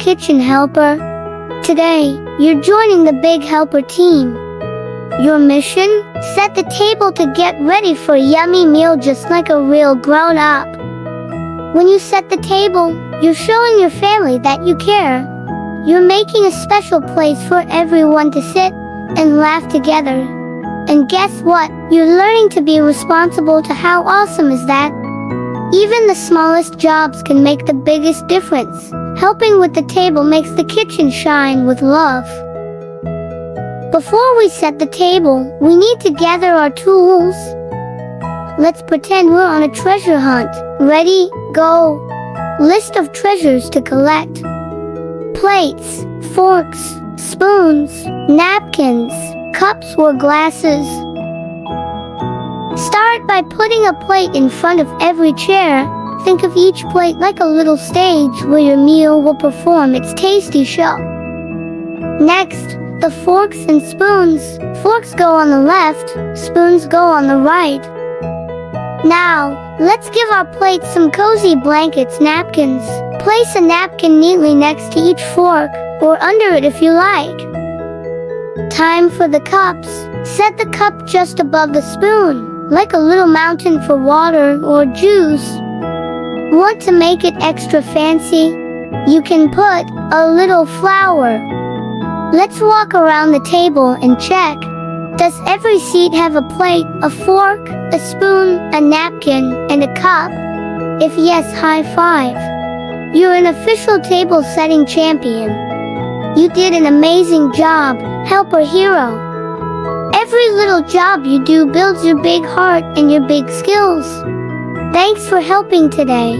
kitchen helper. Today, you're joining the Big Helper team. Your mission? Set the table to get ready for a yummy meal just like a real grown-up. When you set the table, you're showing your family that you care. You're making a special place for everyone to sit and laugh together. And guess what? You're learning to be responsible too. How awesome is that? Even the smallest jobs can make the biggest difference. Helping with the table makes the kitchen shine with love. Before we set the table, we need to gather our tools. Let's pretend we're on a treasure hunt. Ready, go. List of treasures to collect. Plates, forks, spoons, napkins, cups or glasses. Start by putting a plate in front of every chair. Think of each plate like a little stage where your meal will perform its tasty show. Next, the forks and spoons. Forks go on the left, spoons go on the right. Now, let's give our plates some cozy blankets. Napkins. Place a napkin neatly next to each fork, or under it if you like. Time for the cups. Set the cup just above the spoon, like a little mountain for water or juice. Want to make it extra fancy? You can put a little flower. Let's walk around the table and check. Does every seat have a plate, a fork, a spoon, a napkin, and a cup? If yes, high five. You're an official table setting champion. You did an amazing job, helper hero. Every little job you do builds your big heart and your big skills. Thanks for helping today.